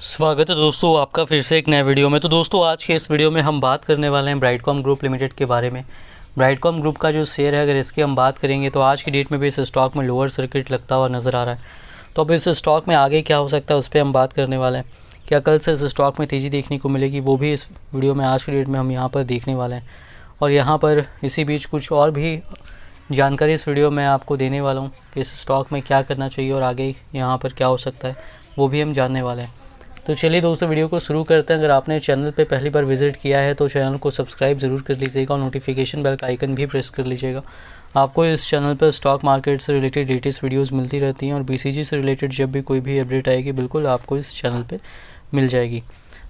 स्वागत है दोस्तों आपका फिर से एक नए वीडियो में। तो दोस्तों आज के इस वीडियो में हम बात करने वाले हैं ब्राइटकॉम ग्रुप लिमिटेड के बारे में। ब्राइटकॉम ग्रुप का जो शेयर है, अगर इसकी हम बात करेंगे तो आज की डेट में भी इस स्टॉक में लोअर सर्किट लगता हुआ नज़र आ रहा है। तो अब इस स्टॉक में आगे क्या हो सकता है उस पर हम बात करने वाले हैं। क्या कल से इस स्टॉक में तेज़ी देखने को मिलेगी, वो भी इस वीडियो में आज की डेट में हम यहाँ पर देखने वाले हैं। और यहाँ पर इसी बीच कुछ और भी जानकारी इस वीडियो में आपको देने वाला हूँ कि इस स्टॉक में क्या करना चाहिए और आगे यहाँ पर क्या हो सकता है, वो भी हम जानने वाले हैं। तो चलिए दोस्तों वीडियो को शुरू करते हैं। अगर आपने चैनल पे पहली बार विजिट किया है तो चैनल को सब्सक्राइब ज़रूर कर लीजिएगा और नोटिफिकेशन बेल का आइकन भी प्रेस कर लीजिएगा। आपको इस चैनल पर स्टॉक मार्केट से रिलेटेड लेटेस्ट वीडियोस मिलती रहती हैं और बीसीजी से रिलेटेड जब भी कोई भी अपडेट आएगी बिल्कुल आपको इस चैनल पे मिल जाएगी।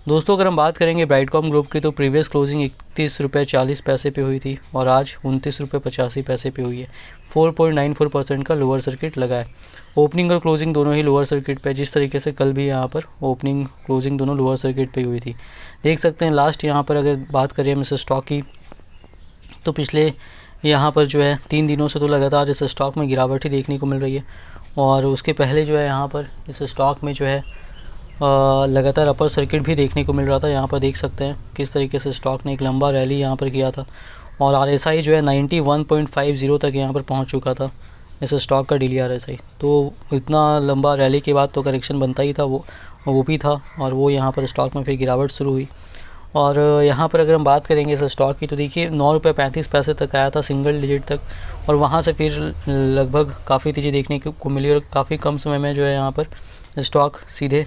दोस्तों अगर हम बात करेंगे ब्राइटकॉम ग्रुप की तो प्रीवियस क्लोजिंग 31 रुपये 40 पैसे पे हुई थी और आज 29 रुपये 85 पैसे पे हुई है। 4.94% का लोअर सर्किट लगा है। ओपनिंग और क्लोजिंग दोनों ही लोअर सर्किट पे, जिस तरीके से कल भी यहाँ पर ओपनिंग क्लोजिंग दोनों लोअर सर्किट पे हुई थी। देख सकते हैं लास्ट यहाँ पर अगर बात करें हम इस स्टॉक की तो पिछले यहाँ पर जो है 3 दिनों से तो लगातार इस स्टॉक में गिरावट ही देखने को मिल रही है। और उसके पहले जो है यहाँ पर इस स्टॉक में जो है लगातार अपर सर्किट भी देखने को मिल रहा था। यहाँ पर देख सकते हैं किस तरीके से स्टॉक ने एक लंबा रैली यहाँ पर किया था और RSI जो है 91.50 तक यहाँ पर पहुँच चुका था इस स्टॉक का डेली RSI। तो इतना लंबा रैली के बाद तो करेक्शन बनता ही था, वो भी था और वो यहाँ पर स्टॉक में फिर गिरावट शुरू हुई। और यहाँ पर अगर हम बात करेंगे इस स्टॉक की तो देखिए 9.35 रुपये तक आया था सिंगल डिजिट तक और वहाँ से फिर लगभग काफ़ी तेज़ी देखने को मिली और काफ़ी कम समय में जो है यहाँ पर स्टॉक सीधे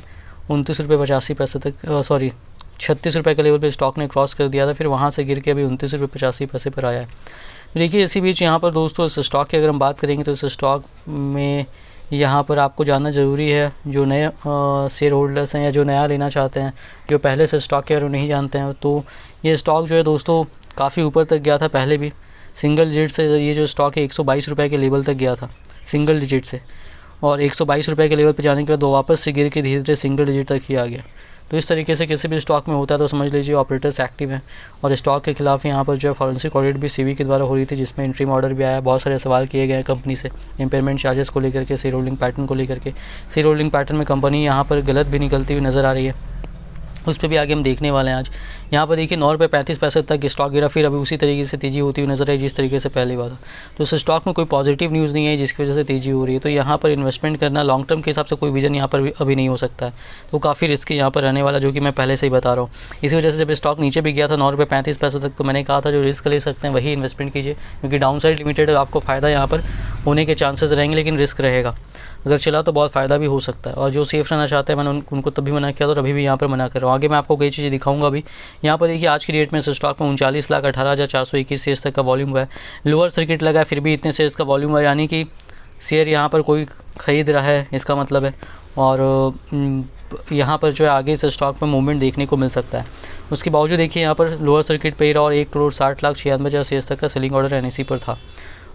29.85 रुपये तक 36 रुपये के लेवल पे स्टॉक ने क्रॉस कर दिया था। फिर वहाँ से गिर के अभी 29.85 रुपये पर आया है। देखिए इसी बीच यहाँ पर दोस्तों इस स्टॉक की अगर हम बात करेंगे तो इस स्टॉक में यहाँ पर आपको जानना ज़रूरी है, जो नए शेयर होल्डर्स हैं या जो नया लेना चाहते हैं, जो पहले से स्टॉक के बारे में नहीं जानते हैं, तो ये स्टॉक जो है दोस्तों काफ़ी ऊपर तक गया था। पहले भी सिंगल डिजिट से ये जो स्टॉक है 122 रुपये के लेवल तक गया था सिंगल डिजिट से, और 122 रुपये के लेवल पर जाने के बाद वापस से गिर के धीरे धीरे सिंगल डिजिट तक ही आ गया। तो इस तरीके से किसी भी स्टॉक में होता है तो समझ लीजिए ऑपरेटर्स एक्टिव हैं और स्टॉक के खिलाफ यहाँ पर जो है फॉरेंसिक ऑडिट भी सीबी के द्वारा हो रही थी, जिसमें इंट्रीम ऑर्डर भी आया। बहुत सारे सवाल किए गए कंपनी से इम्पेयरमेंट चार्जेस को लेकर के, शेयर होल्डिंग पैटर्न को लेकर के। शेयर होल्डिंग पैटर्न में कंपनी यहाँ पर गलत भी निकलती हुई नज़र आ रही है, उस पर भी आगे हम देखने वाले हैं। आज यहाँ पर देखिए 9.35 रुपये तक स्टॉक गिरा, फिर अभी उसी तरीके से तेज़ी होती हुई नजर आई जिस तरीके से पहले हुआ था। तो इस स्टॉक में कोई पॉजिटिव न्यूज़ नहीं है जिसकी वजह से तेज़ी हो रही है। तो यहाँ पर इन्वेस्टमेंट करना लॉन्ग टर्म के हिसाब से कोई विजन यहाँ पर अभी नहीं हो सकता है, तो काफ़ी रिस्क यहाँ पर रहने वाला, जो कि मैं पहले से ही बता रहा हूँ। इसी वजह से जब स्टॉक नीचे भी गया था 9.35 रुपये तक, तो मैंने कहा था जो रिस्क ले सकते हैं वही इन्वेस्टमेंट कीजिए, क्योंकि डाउन साइड लिमिटेड आपको फ़ायदा यहाँ पर होने के चांसेस रहेंगे लेकिन रिस्क रहेगा। अगर चला तो बहुत फ़ायदा भी हो सकता है। और जो सेफ रहना चाहते हैं मैंने उनको तभी मना किया था और अभी भी यहाँ पर मना कर रहा हूँ। आगे मैं आपको कई चीज़ें दिखाऊंगा अभी। यहाँ पर देखिए आज की डेट में इस स्टॉक में 39,18,421 शेयर्स तक का वॉल्यूम हुआ है। लोअर सर्किट लगा है फिर भी इतने शेयर्स का वॉल्यूम हुआ है, यानी कि शेयर यहाँ पर कोई ख़रीद रहा है इसका मतलब है। और यहाँ पर जो है आगे इस स्टॉक में मूवमेंट देखने को मिल सकता है। उसके बावजूद देखिए यहाँ पर लोअर सर्किट पे ही रहा और 1,60,96,000 शेयर्स तक का सेलिंग ऑर्डर NSE पर था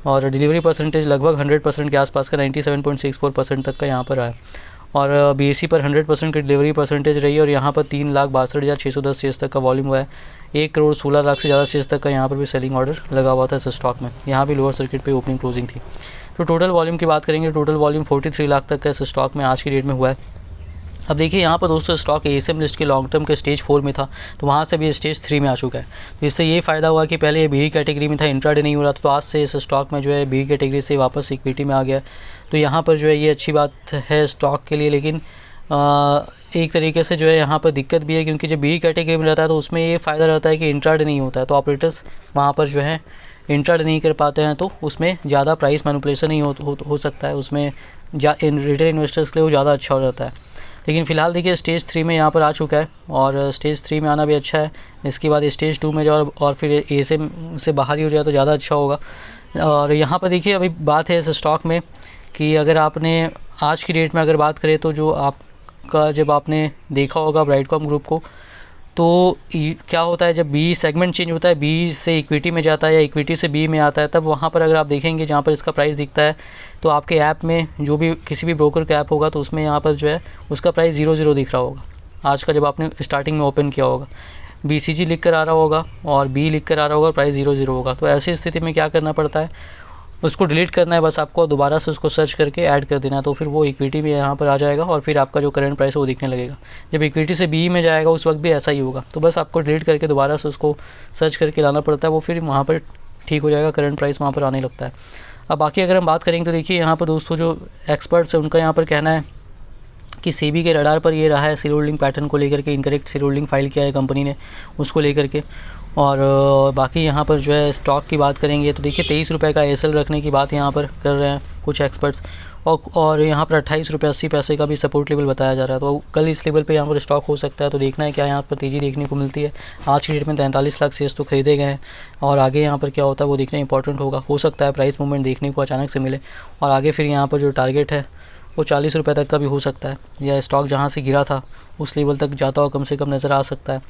और डिलीवरी परसेंटेज लगभग 100% के आसपास का 97.64% तक का यहाँ पर आया। और BSE पर 100% की डिलीवरी परसेंटेज रही है और यहाँ पर 3,62,610 शेयर्स तक का वॉल्यूम हुआ है। 1,16,00,000 से ज़्यादा शेयर्स तक का यहाँ पर भी सेलिंग ऑर्डर लगा हुआ था इस स्टॉक में। यहाँ भी लोअर सर्किट पे ओपनिंग क्लोजिंग थी। तो टोटल वॉल्यूम की बात करेंगे, टोटल वॉल्यूम 43 लाख तक का इस स्टॉक में आज की डेट में हुआ है। अब देखिए यहाँ पर दोस्तों स्टॉक ASM लिस्ट के लॉन्ग टर्म के स्टेज 4 में था, तो वहाँ से भी स्टेज 3 में आ चुका है। तो इससे ये फ़ायदा हुआ कि पहले ये बी कैटेगरी में था, इंट्राडे नहीं हो रहा था, तो आज से इस स्टॉक में जो है बी कैटेगरी से वापस इक्विटी में आ गया। तो यहाँ पर जो है ये अच्छी बात है स्टॉक के लिए, लेकिन एक तरीके से जो है यहाँ पर दिक्कत भी है, क्योंकि जब बी कैटेगरी में रहता है तो उसमें ये फ़ायदा रहता है कि इंट्राडे नहीं होता है, तो ऑपरेटर्स वहाँ पर जो है इंट्राडे नहीं कर पाते हैं, तो उसमें ज़्यादा प्राइस मैनिपुलेशन नहीं हो सकता है, उसमें रिटेल इन्वेस्टर्स के लिए वो ज़्यादा अच्छा हो जाता है। लेकिन फ़िलहाल देखिए स्टेज 3 में यहाँ पर आ चुका है और स्टेज 3 में आना भी अच्छा है। इसके बाद स्टेज 2 में जाओ और फिर ASM से बाहर ही हो जाए तो ज़्यादा अच्छा होगा। और यहाँ पर देखिए अभी बात है इस स्टॉक में कि अगर आपने आज की डेट में अगर बात करें तो जो आपका जब आपने देखा होगा ब्राइटकॉम ग्रुप को, तो क्या होता है जब बी सेगमेंट चेंज होता है, बी से इक्विटी में जाता है या इक्विटी से बी में आता है, तब वहाँ पर अगर आप देखेंगे जहाँ पर इसका प्राइस दिखता है तो आपके ऐप में जो भी किसी भी ब्रोकर का ऐप होगा तो उसमें यहाँ पर जो है उसका प्राइस 00 दिख रहा होगा। आज का जब आपने स्टार्टिंग में ओपन किया होगा BCG लिख कर आ रहा होगा और B लिख कर आ रहा होगा, प्राइस 00 होगा। तो ऐसी स्थिति में क्या करना पड़ता है, उसको डिलीट करना है, बस आपको दोबारा से उसको सर्च करके ऐड कर देना है, तो फिर वो इक्विटी में यहाँ पर आ जाएगा और फिर आपका जो करंट प्राइस है वो दिखने लगेगा। जब इक्विटी से बी में जाएगा उस वक्त भी ऐसा ही होगा, तो बस आपको डिलीट करके दोबारा से उसको सर्च करके लाना पड़ता है, वो फिर वहाँ पर ठीक हो जाएगा, करंट प्राइस वहाँ पर आने लगता है। अब बाकी अगर हम बात करेंगे तो देखिए यहाँ पर दोस्तों जो एक्सपर्ट्स हैं उनका यहाँ पर कहना है कि सेबी के रडार पर ये रहा है शेयर होल्डिंग पैटर्न को लेकर के, इनकरेक्ट शेयर होल्डिंग फाइल किया है कंपनी ने उसको लेकर के। और बाकी यहाँ पर जो है स्टॉक की बात करेंगे तो देखिए 23 रुपये का एसएल रखने की बात यहाँ पर कर रहे हैं कुछ एक्सपर्ट्स, और यहाँ पर 28 रुपये 80 पैसे का भी सपोर्ट लेवल बताया जा रहा है। तो कल इस लेवल पे यहाँ पर स्टॉक हो सकता है, तो देखना है क्या यहाँ पर तेज़ी देखने को मिलती है। आज की डेट में 43 लाख शेयर्स तो खरीदे गए हैं, और आगे यहाँ पर क्या होता है वो देखना इंपॉर्टेंट होगा। हो सकता है प्राइस मूवमेंट देखने को अचानक से मिले, और आगे फिर यहाँ पर जो टारगेट है वो 40 रुपये तक का भी हो सकता है, या स्टॉक जहाँ से गिरा था उस लेवल तक जाता हुआ कम से कम नज़र आ सकता है।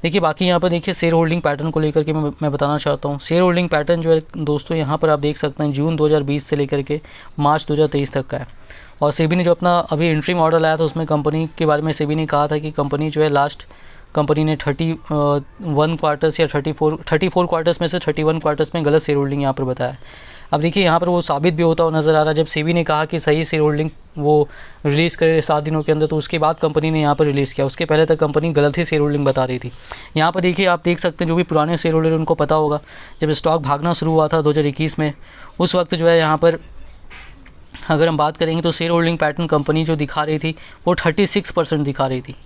देखिए बाकी यहाँ पर देखिए शेयर होल्डिंग पैटर्न को लेकर के मैं बताना चाहता हूँ। शेयर होल्डिंग पैटर्न जो है दोस्तों यहाँ पर आप देख सकते हैं जून 2020 से लेकर के मार्च 2023 तक का है, और सेबी ने जो अपना अभी इंट्रीम ऑर्डर लाया था उसमें कंपनी के बारे में सेबी ने कहा था कि कंपनी जो है लास्ट कंपनी ने 31 क्वार्टर्स या 34 क्वार्टर्स में से 31 क्वार्टर्स में गलत शेयर होल्डिंग यहाँ पर बताया। अब देखिए यहाँ पर वो साबित भी होता हुआ नज़र आ रहा है। जब सेबी ने कहा कि सही शेयर होल्डिंग वो रिलीज़ करे 7 दिनों के अंदर, तो उसके बाद कंपनी ने यहाँ पर रिलीज़ किया। उसके पहले तक कंपनी गलत ही शेयर होल्डिंग बता रही थी। यहाँ पर देखिए आप देख सकते हैं जो भी पुराने शेयर होल्डर उनको पता होगा, जब स्टॉक भागना शुरू हुआ था 2021 में, उस वक्त जो है यहाँ पर अगर हम बात करेंगे तो शेयर होल्डिंग पैटर्न कंपनी जो दिखा रही थी वो 36% दिखा रही थी,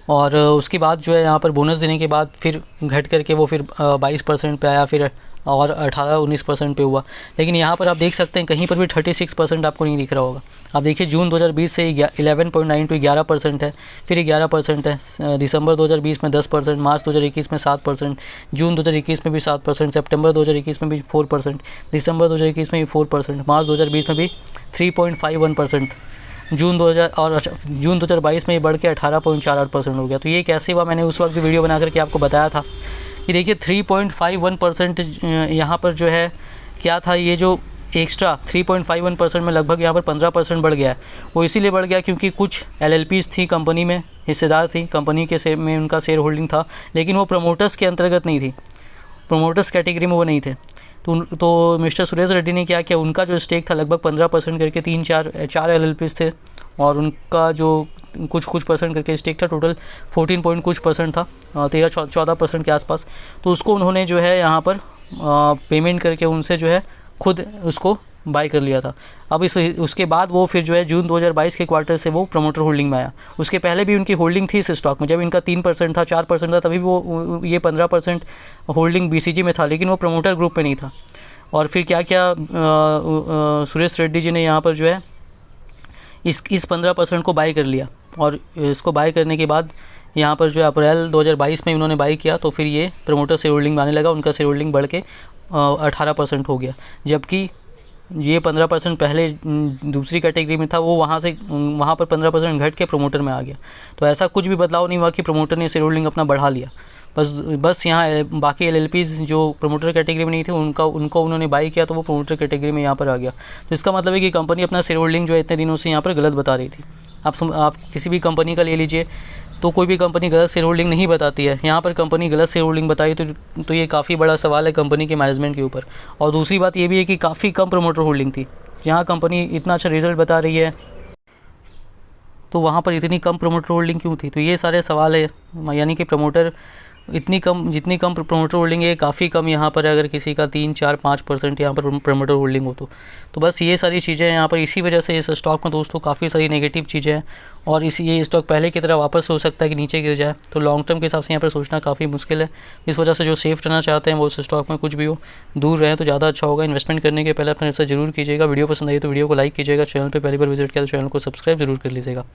और उसके बाद जो है यहाँ पर बोनस देने के बाद फिर घट करके वो फिर 22% पे आया, फिर और 18-19% पे हुआ। लेकिन यहाँ पर आप देख सकते हैं कहीं पर भी 36% आपको नहीं दिख रहा होगा। आप देखिए जून 2020 से 11.9 टू 11% है, फिर 11% है, दिसंबर 2020 में 10%, मार्च 2021 में 7%, जून 2021 में भी 7%, सितंबर 2021 में भी 4%, दिसंबर 2021 में भी 4%, मार्च 2020 में भी 3.51%, जून 2022 में ये बढ़ के 18.48% हो गया। तो ये कैसे हुआ, मैंने उस वक्त भी वीडियो बना करके आपको बताया था कि देखिए 3.51% यहाँ पर जो है क्या था, ये जो एक्स्ट्रा 3.51% में लगभग यहाँ पर 15% बढ़ गया है। वो इसीलिए बढ़ गया क्योंकि कुछ LLPs थी कंपनी में, हिस्सेदार थी कंपनी के शेयर में, उनका शेयर होल्डिंग था, लेकिन वो प्रमोटर्स के अंतर्गत नहीं थी, प्रमोटर्स कैटेगरी में वो नहीं थे। तो मिस्टर सुरेश रेड्डी ने क्या किया, उनका जो स्टेक था लगभग 15% करके 4 LLPs थे, और उनका जो कुछ परसेंट करके स्टेक था, टोटल 14 पॉइंट कुछ परसेंट था, 13-14% के आसपास। तो उसको उन्होंने जो है यहाँ पर पेमेंट करके उनसे जो है खुद उसको बाय कर लिया था। अब उसके बाद वो फिर जो है जून 2022 के क्वार्टर से वो प्रमोटर होल्डिंग में आया। उसके पहले भी उनकी होल्डिंग थी इस स्टॉक में, जब इनका 3% था 4% था, तभी वो ये 15% होल्डिंग BCG में था, लेकिन वो प्रमोटर ग्रुप में नहीं था। और फिर क्या क्या सुरेश रेड्डी जी ने यहाँ पर जो है इस 15% को बाय कर लिया, और इसको बाय करने के बाद यहाँ पर जो अप्रैल 2022 में उन्होंने बाई किया, तो फिर ये प्रमोटर शेयर होल्डिंग आने लगा, उनका शेयर होल्डिंग बढ़ के 18% हो गया, जबकि ये 15% पहले दूसरी कैटेगरी में था, वो वहाँ पर 15% घट के प्रमोटर में आ गया। तो ऐसा कुछ भी बदलाव नहीं हुआ कि प्रमोटर ने शेयर होल्डिंग अपना बढ़ा लिया, बस यहाँ बाकी LLPs जो प्रमोटर कैटेगरी में नहीं थे उनको उन्होंने बाई किया, तो वो प्रमोटर कैटेगरी में यहाँ पर आ गया। तो इसका मतलब है कि कंपनी अपना शेयर होल्डिंग जो है इतने दिनों से यहाँ पर गलत बता रही थी। आप किसी भी कंपनी का ले लीजिए, तो कोई भी कंपनी गलत शेयर होल्डिंग नहीं बताती है। यहाँ पर कंपनी गलत शेयर होल्डिंग बताई तो ये काफ़ी बड़ा सवाल है कंपनी के मैनेजमेंट के ऊपर। और दूसरी बात ये भी है कि काफ़ी कम प्रमोटर होल्डिंग थी। यहाँ कंपनी इतना अच्छा रिजल्ट बता रही है, तो वहाँ पर इतनी कम प्रमोटर होल्डिंग क्यों थी? तो ये सारे सवाल है, यानी कि प्रमोटर जितनी कम प्रमोटर होल्डिंग है काफ़ी कम यहाँ पर, अगर किसी का 3-4-5% यहाँ पर प्रमोटर होल्डिंग हो तो बस ये सारी चीज़ें यहाँ पर, इसी वजह से इस स्टॉक में दोस्तों काफ़ी सारी नेगेटिव चीज़ें हैं, और ये स्टॉक पहले की तरह वापस हो सकता है कि नीचे गिर जाए। तो लॉन्ग टर्म के हिसाब से यहाँ पर सोचना काफ़ी मुश्किल है। इस वजह से जो सेफ रहना चाहते हैं वो उस स्टॉक में कुछ भी हो दूर रहें तो ज़्यादा अच्छा होगा। इन्वेस्टमेंट करने के पहले अपना रिसर्च जरूर कीजिएगा। वीडियो पसंद आई तो वीडियो को लाइक कीजिएगा, चैनल पर पहली बार विजिट किया तो चैनल को सब्सक्राइब जरूर कर लीजिएगा।